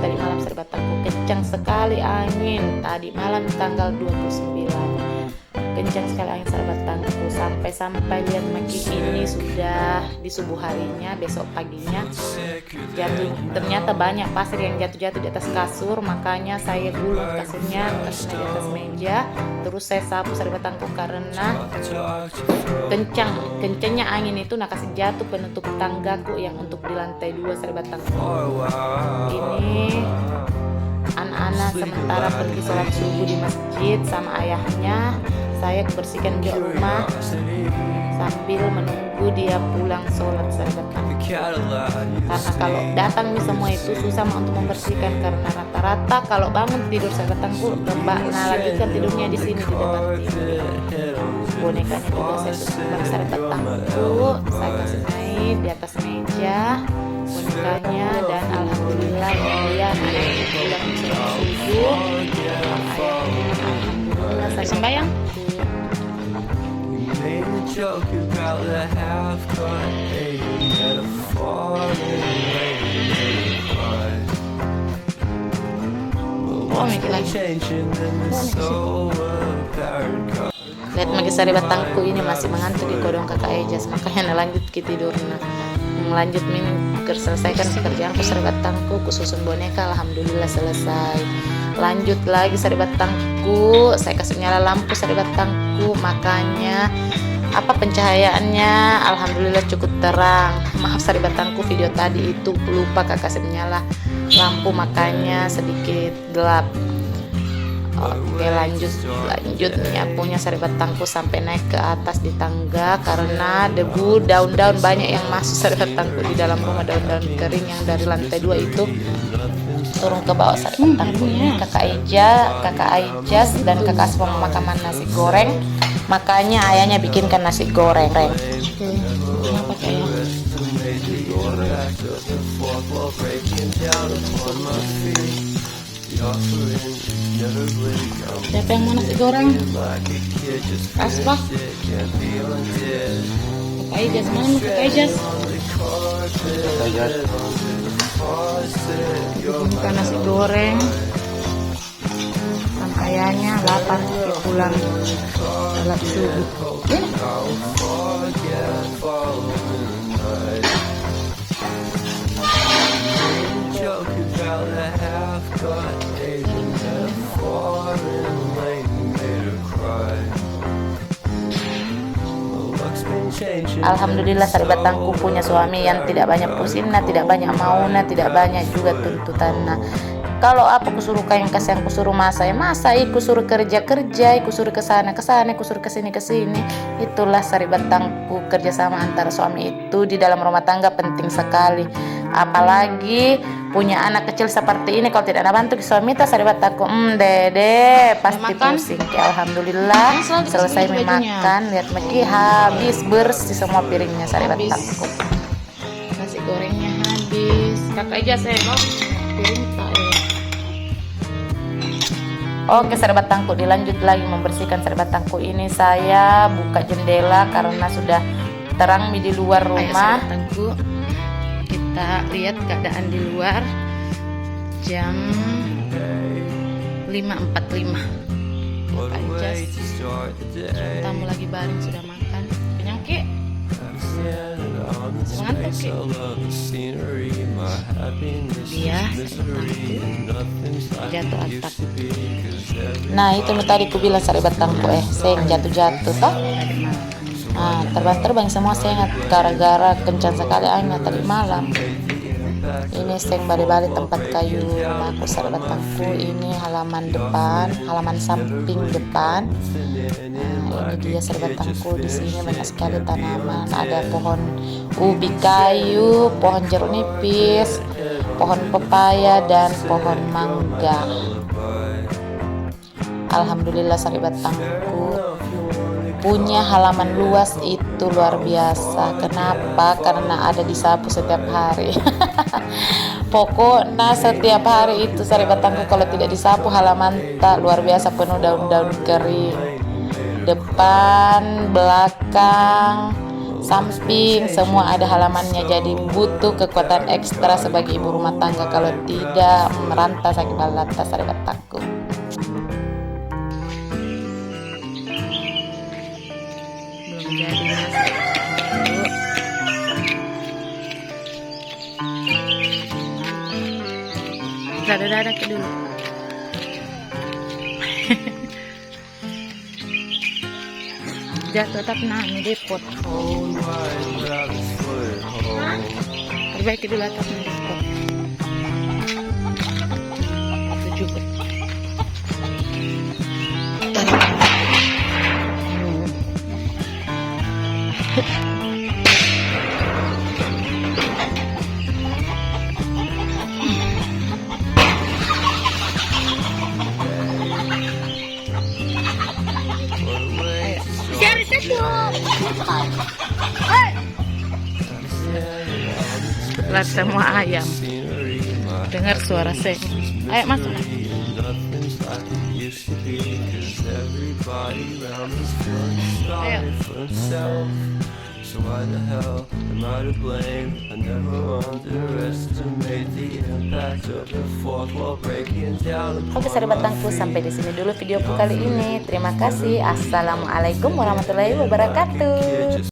tadi malam sahabat tangku, kencang sekali angin tadi malam tanggal 29. Kencang sekali angin sahabat tangku, sampai lihat Maki ini sudah di subuh harinya, besok paginya jatuh, ternyata banyak pasir yang jatuh di atas kasur. Makanya saya gulung kasurnya di atas meja, terus saya sapu sahabat tangku karena kencangnya angin itu kasih jatuh penutup tanggaku yang untuk di lantai 2 sahabat tangku. Ini anak-anak sementara pergi sholat subuh di masjid sama ayahnya, saya bersihkan di rumah sambil menunggu dia pulang sholat sahabat tangku. Karena kalau datang nih semua itu susah untuk membersihkan, karena rata-rata kalau bangun tidur sahabat tangku lanjutkan tidurnya di sini di depan tidur. Bonekanya juga saya tutup sahabat tangku, saya kasih naik di atas meja bonekanya, dan alhamdulillah dia pulang sholat subuh. Alhamdulillah saya sembahyang. Lihat magi sahabat tangku ini masih mengantuk di kodong kakak Ejas, makanya lanjut ke tidur lanjut selesaikan pekerjaanku sahabat tangku, kususun boneka alhamdulillah selesai. Lanjut lagi sahabat tangku, saya kasih nyala lampu sahabat tangku, makanya pencahayaannya alhamdulillah cukup terang. Maaf sahabat tangku, video tadi itu lupa kakak kasih nyala lampu makanya sedikit gelap. Oke, lanjut nyapunya sahabat tangku sampai naik ke atas di tangga, karena debu daun-daun banyak yang masuk sahabat tangku di dalam rumah, daun-daun kering yang dari lantai 2 itu turun ke bawah sahabat tangku. Ini kakak Aijas dan kakak Asma pemakaman nasi goreng, makanya ayahnya bikinkan nasi goreng. Kenapa kayak siapa yang mau nasi goreng? Asbah? Kakak Aijas, mana kakak Aijas? Bukan nasi goreng. Kan ayahnya lapar pulang sholat subuh. Alhamdulillah sahabat tangku punya suami yang tidak banyak pusingna, tidak banyak mauna, tidak banyak juga tuntutanna. Kalau kusuruh kain kasih, kusuruh masak kusuruh kerja, kusuruh kesana, kusuruh kesini. Itulah sahabat tangku, kerjasama antara suami itu di dalam rumah tangga penting sekali. Apalagi punya anak kecil seperti ini, kalau tidak ada bantu suami tak sahabat tangku, dede pasti pusing. Alhamdulillah selesai memakan, lihat Meki habis bersih semua piringnya sahabat tangku. Nasi gorengnya habis. Kakak aja saya mau piring tak. Oke sahabat tangku, dilanjut lagi membersihkan sahabat tangku. Ini saya buka jendela karena sudah terang di luar rumah. Sahabat tangku, kita lihat keadaan di luar jam 5.45. Kakak Ijas tamu lagi baring sudah makan. Kenyang Ki? Mengantuk Ki? Dia jatuh atap. Nah itu tadi ku bilang sahabat tangku seng jatuh toh. Terbang semua sengat gara-gara kencang sekali angin tadi malam. Ini seng balik-balik tempat kayu rumahku sahabat tangku. Ini halaman samping depan. Ini dia sahabat tangku, di sini banyak sekali tanaman. Ada pohon ubi kayu, pohon jeruk nipis, pohon pepaya dan pohon mangga. Alhamdulillah sahabat tangku punya halaman luas itu luar biasa. Kenapa? Karena ada disapu setiap hari. Pokoknya setiap hari itu sahabat tangku, kalau tidak disapu halaman tak luar biasa penuh daun-daun kering. Depan, belakang, samping, semua ada halamannya. Jadi butuh kekuatan ekstra sebagai ibu rumah tangga, kalau tidak merantau sakit balata sarebat takku. Belum jadi mas. Dadah ke dulu. Jatuh tapi nami depot. Perbaiki dulu atapnya depot. Itu juga. Lihat semua ayam, dengar suara saya. Ayo masuk. Ayo. So why the hell am I to blame? I never underestimate the impact of the fourth wall breaking down. Oke sahabat tangku, sampai di sini dulu videoku kali ini. Terima kasih. Assalamualaikum warahmatullahi wabarakatuh.